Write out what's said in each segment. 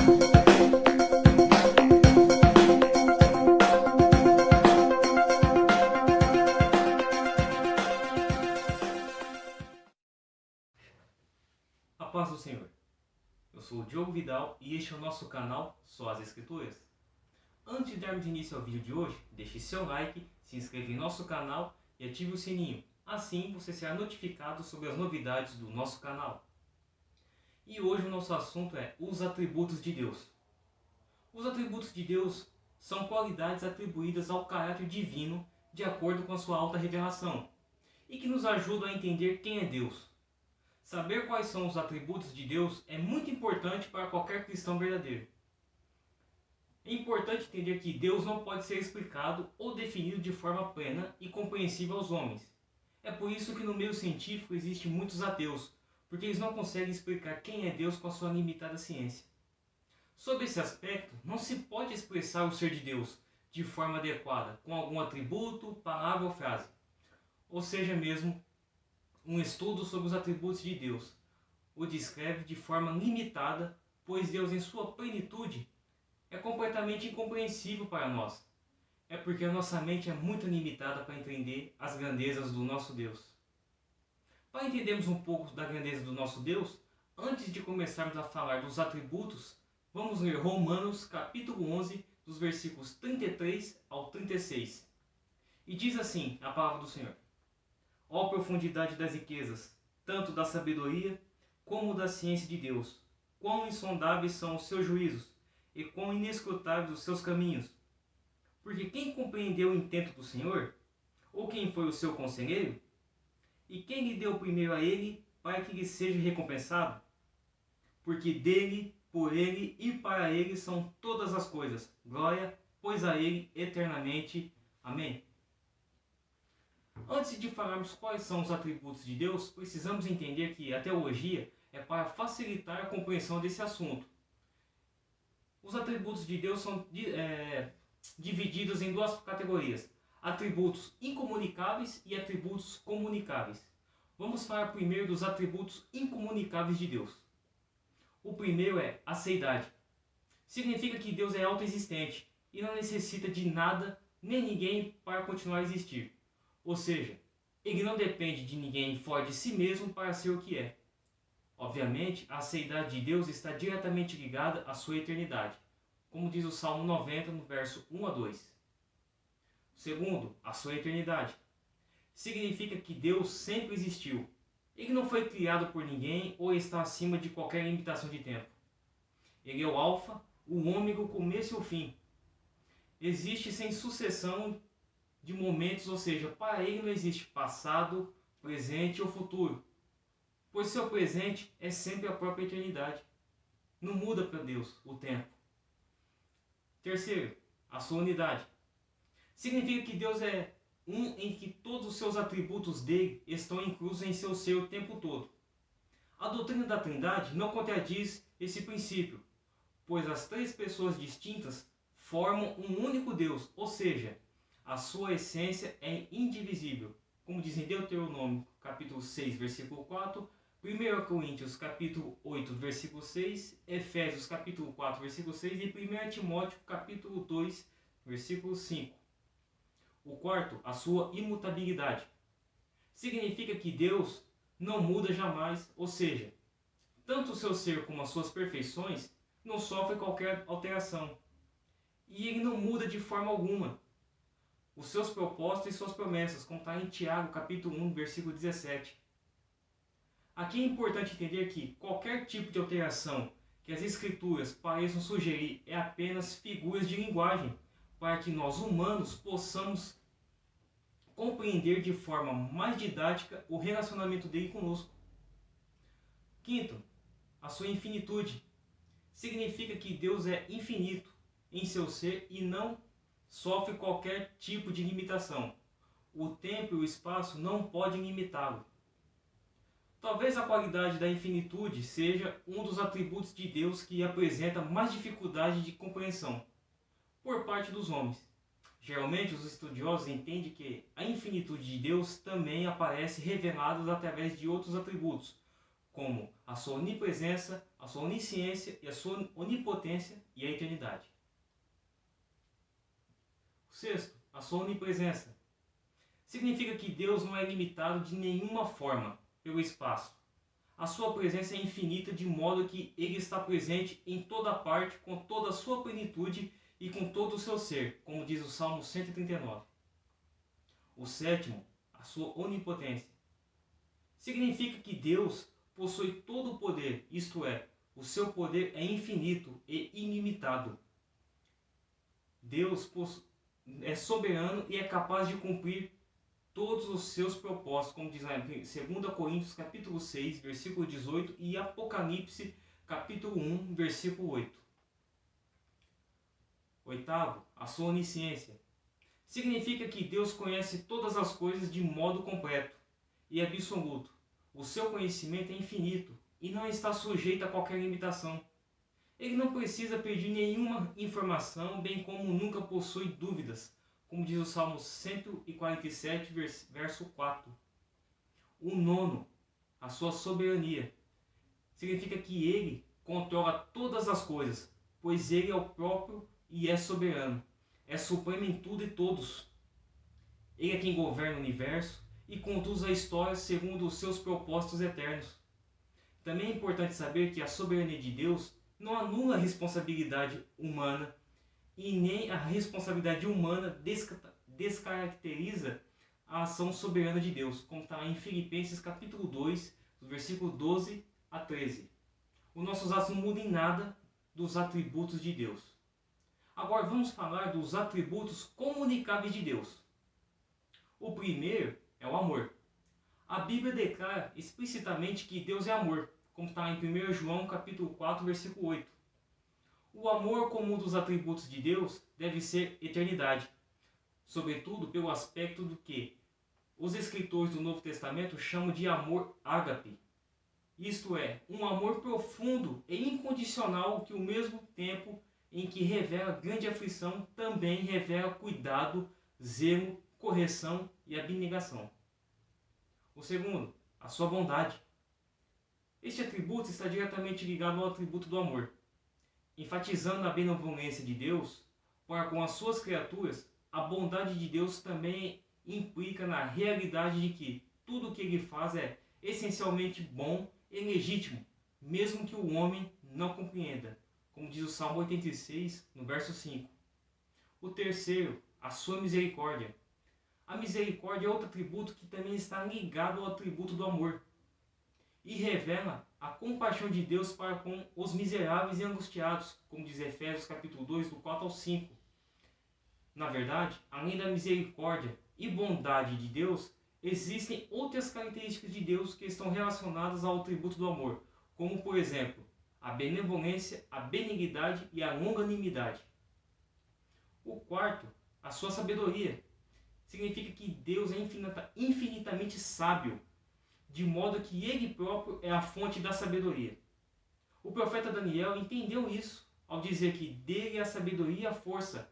A paz do Senhor. Eu sou o Diogo Vidal e este é o nosso canal Só as Escrituras. Antes de darmos início ao vídeo de hoje, deixe seu like, se inscreva em nosso canal e ative o sininho. Assim você será notificado sobre as novidades do nosso canal. E hoje o nosso assunto é os atributos de Deus. Os atributos de Deus são qualidades atribuídas ao caráter divino de acordo com a sua alta revelação e que nos ajudam a entender quem é Deus. Saber quais são os atributos de Deus é muito importante para qualquer cristão verdadeiro. É importante entender que Deus não pode ser explicado ou definido de forma plena e compreensível aos homens. É por isso que no meio científico existem muitos ateus, porque eles não conseguem explicar quem é Deus com a sua limitada ciência. Sob esse aspecto, não se pode expressar o ser de Deus de forma adequada, com algum atributo, palavra ou frase. Ou seja mesmo, um estudo sobre os atributos de Deus o descreve de forma limitada, pois Deus em sua plenitude é completamente incompreensível para nós. É porque a nossa mente é muito limitada para entender as grandezas do nosso Deus. Para entendermos um pouco da grandeza do nosso Deus, antes de começarmos a falar dos atributos, vamos ler Romanos capítulo 11, dos versículos 33 ao 36. E diz assim a palavra do Senhor: Ó profundidade das riquezas, tanto da sabedoria como da ciência de Deus! Quão insondáveis são os seus juízos, e quão inescrutáveis os seus caminhos! Porque quem compreendeu o intento do Senhor? Ou quem foi o seu conselheiro? E quem lhe deu primeiro a ele, para que lhe seja recompensado? Porque dele, por ele e para ele são todas as coisas. Glória, pois a ele eternamente. Amém. Antes de falarmos quais são os atributos de Deus, precisamos entender que a teologia é para facilitar a compreensão desse assunto. Os atributos de Deus são divididos em duas categorias: atributos incomunicáveis e atributos comunicáveis. Vamos falar primeiro dos atributos incomunicáveis de Deus. O primeiro é a seidade. Significa que Deus é autoexistente e não necessita de nada nem ninguém para continuar a existir. Ou seja, ele não depende de ninguém fora de si mesmo para ser o que é. Obviamente, a seidade de Deus está diretamente ligada à sua eternidade, como diz o Salmo 90, no verso 1 a 2. Segundo, a sua eternidade. Significa que Deus sempre existiu. Ele não foi criado por ninguém ou está acima de qualquer limitação de tempo. Ele é o alfa, o ômega, o começo e o fim. Existe sem sucessão de momentos, ou seja, para ele não existe passado, presente ou futuro, pois seu presente é sempre a própria eternidade. Não muda para Deus o tempo. Terceiro, a sua unidade. Significa que Deus é um em que todos os seus atributos dele estão inclusos em seu ser o tempo todo. A doutrina da Trindade não contradiz esse princípio, pois as três pessoas distintas formam um único Deus, ou seja, a sua essência é indivisível, como diz em Deuteronômio, capítulo 6, versículo 4, 1 Coríntios, capítulo 8, versículo 6, Efésios, capítulo 4, versículo 6 e 1 Timóteo, capítulo 2, versículo 5. O quarto, a sua imutabilidade. Significa que Deus não muda jamais, ou seja, tanto o seu ser como as suas perfeições não sofrem qualquer alteração. E ele não muda de forma alguma os seus propósitos e suas promessas, como está em Tiago, capítulo 1, versículo 17. Aqui é importante entender que qualquer tipo de alteração que as Escrituras pareçam sugerir é apenas figuras de linguagem, para que nós humanos possamos compreender de forma mais didática o relacionamento dele conosco. Quinto, a sua infinitude. Significa que Deus é infinito em seu ser e não sofre qualquer tipo de limitação. O tempo e o espaço não podem limitá-lo. Talvez a qualidade da infinitude seja um dos atributos de Deus que apresenta mais dificuldade de compreensão por parte dos homens. Geralmente os estudiosos entendem que a infinitude de Deus também aparece revelada através de outros atributos, como a sua onipresença, a sua onisciência e a sua onipotência e a eternidade. O sexto, a sua onipresença. Significa que Deus não é limitado de nenhuma forma pelo espaço. A sua presença é infinita, de modo que Ele está presente em toda parte, com toda a sua plenitude e com todo o seu ser, como diz o Salmo 139. O sétimo, a sua onipotência. Significa que Deus possui todo o poder, isto é, o seu poder é infinito e ilimitado. Deus é soberano e é capaz de cumprir todos os seus propósitos, como diz lá em 2 Coríntios capítulo 6, versículo 18 e Apocalipse capítulo 1, versículo 8. Oitavo, a sua onisciência. Significa que Deus conhece todas as coisas de modo completo e absoluto. O seu conhecimento é infinito e não está sujeito a qualquer limitação. Ele não precisa pedir nenhuma informação, bem como nunca possui dúvidas, como diz o Salmo 147, verso 4. O nono, a sua soberania. Significa que ele controla todas as coisas, pois ele é o próprio e é soberano. É supremo em tudo e todos. Ele é quem governa o universo e conduz a história segundo os seus propósitos eternos. Também é importante saber que a soberania de Deus não anula a responsabilidade humana e nem a responsabilidade humana descaracteriza a ação soberana de Deus, como está em Filipenses capítulo 2, do versículo 12 a 13. Os nossos atos não mudam em nada dos atributos de Deus. Agora vamos falar dos atributos comunicáveis de Deus. O primeiro é o amor. A Bíblia declara explicitamente que Deus é amor, como está em 1 João capítulo 4, versículo 8. O amor como um dos atributos de Deus deve ser eternidade, sobretudo pelo aspecto do que os escritores do Novo Testamento chamam de amor ágape. Isto é, um amor profundo e incondicional que ao mesmo tempo em que revela grande aflição, também revela cuidado, zelo, correção e abnegação. O segundo, a sua bondade. Este atributo está diretamente ligado ao atributo do amor, enfatizando a benevolência de Deus para com as suas criaturas. A bondade de Deus também implica na realidade de que tudo o que ele faz é essencialmente bom e legítimo, mesmo que o homem não compreenda, como diz o Salmo 86, no verso 5. O terceiro, a sua misericórdia. A misericórdia é outro atributo que também está ligado ao atributo do amor e revela a compaixão de Deus para com os miseráveis e angustiados, como diz Efésios capítulo 2, do 4 ao 5. Na verdade, além da misericórdia e bondade de Deus, existem outras características de Deus que estão relacionadas ao atributo do amor, como por exemplo, a benevolência, a benignidade e a longanimidade. O quarto, a sua sabedoria. Significa que Deus é infinitamente sábio, de modo que Ele próprio é a fonte da sabedoria. O profeta Daniel entendeu isso ao dizer que dele é a sabedoria e a força,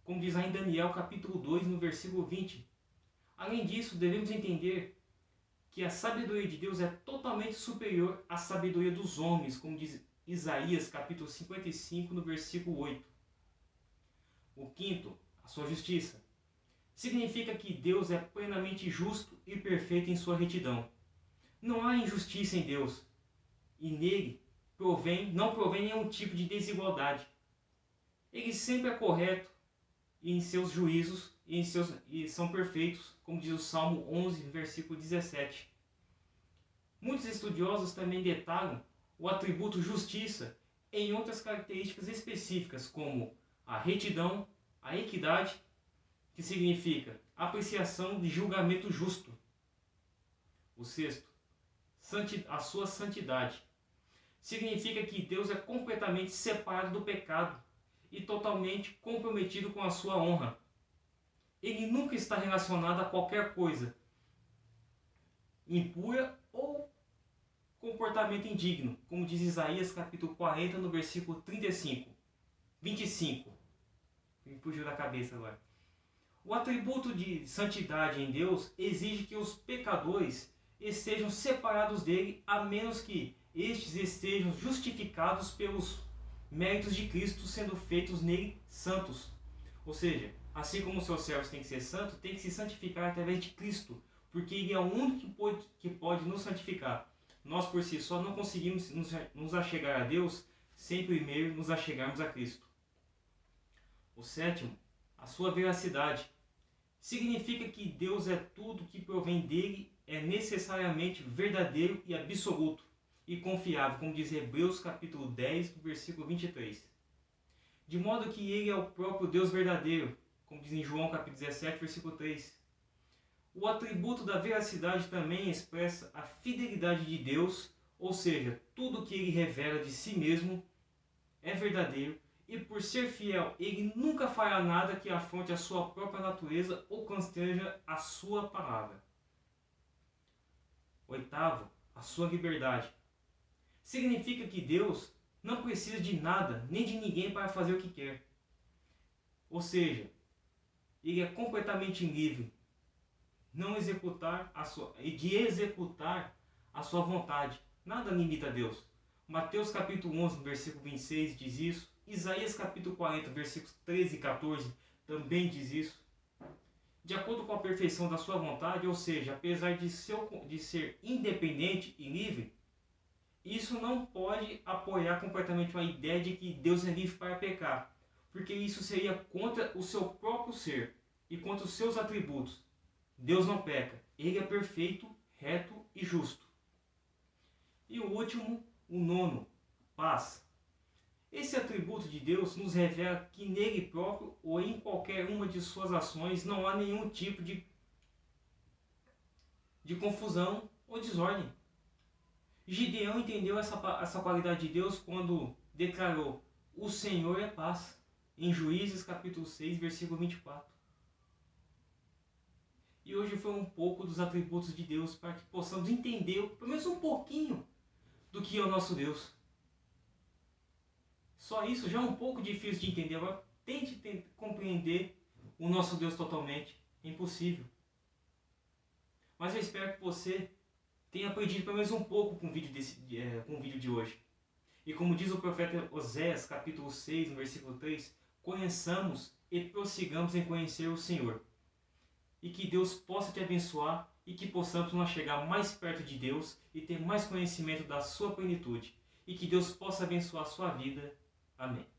como diz lá em Daniel capítulo 2, no versículo 20. Além disso, devemos entender que a sabedoria de Deus é totalmente superior à sabedoria dos homens, como diz Isaías capítulo 55, no versículo 8. O quinto, a sua justiça. Significa que Deus é plenamente justo e perfeito em sua retidão. Não há injustiça em Deus, e nele não provém nenhum tipo de desigualdade. Ele sempre é correto em seus juízos e são perfeitos, como diz o Salmo 11, versículo 17. Muitos estudiosos também detalham o atributo justiça em outras características específicas, como a retidão, a equidade, que significa apreciação de julgamento justo. O sexto, a sua santidade. Significa que Deus é completamente separado do pecado e totalmente comprometido com a sua honra. Ele nunca está relacionado a qualquer coisa impura ou comportamento indigno, como diz Isaías capítulo 40, no versículo 25. Me fugiu da cabeça agora. O atributo de santidade em Deus exige que os pecadores estejam separados dele, a menos que estes estejam justificados pelos méritos de Cristo, sendo feitos nele santos. Ou seja, assim como os seus servos têm que ser santos, tem que se santificar através de Cristo, porque ele é o único que pode nos santificar. Nós por si só não conseguimos nos achegar a Deus sem primeiro nos achegarmos a Cristo. O sétimo, a sua veracidade. Significa que Deus é tudo que provém dele, é necessariamente verdadeiro e absoluto, e confiável, como diz Hebreus capítulo 10, versículo 23. De modo que ele é o próprio Deus verdadeiro, como diz em João capítulo 17, versículo 3. O atributo da veracidade também expressa a fidelidade de Deus, ou seja, tudo que ele revela de si mesmo é verdadeiro, e por ser fiel, ele nunca fará nada que afronte a sua própria natureza ou constranja a sua palavra. Oitavo, a sua liberdade. Significa que Deus não precisa de nada nem de ninguém para fazer o que quer. Ou seja, ele é completamente livre de executar a sua vontade. Nada limita a Deus. Mateus capítulo 11, versículo 26 diz isso. Isaías capítulo 40, versículos 13 e 14 também diz isso. De acordo com a perfeição da sua vontade, ou seja, apesar de ser independente e livre, isso não pode apoiar completamente uma ideia de que Deus é livre para pecar, porque isso seria contra o seu próprio ser e contra os seus atributos. Deus não peca, ele é perfeito, reto e justo. E o último, o nono, paz. Esse atributo de Deus nos revela que nele próprio ou em qualquer uma de suas ações não há nenhum tipo de confusão ou desordem. Gideão entendeu essa qualidade de Deus quando declarou: o Senhor é paz, em Juízes capítulo 6, versículo 24. E hoje foi um pouco dos atributos de Deus para que possamos entender, pelo menos um pouquinho, do que é o nosso Deus. Só isso já é um pouco difícil de entender. Agora tente compreender o nosso Deus totalmente. É impossível. Mas eu espero que você tenha aprendido pelo menos um pouco com o vídeo de hoje. E como diz o profeta Oséias, capítulo 6, no versículo 3, conheçamos e prossigamos em conhecer o Senhor. E que Deus possa te abençoar e que possamos nos chegar mais perto de Deus e ter mais conhecimento da sua plenitude. E que Deus possa abençoar a sua vida. Amém.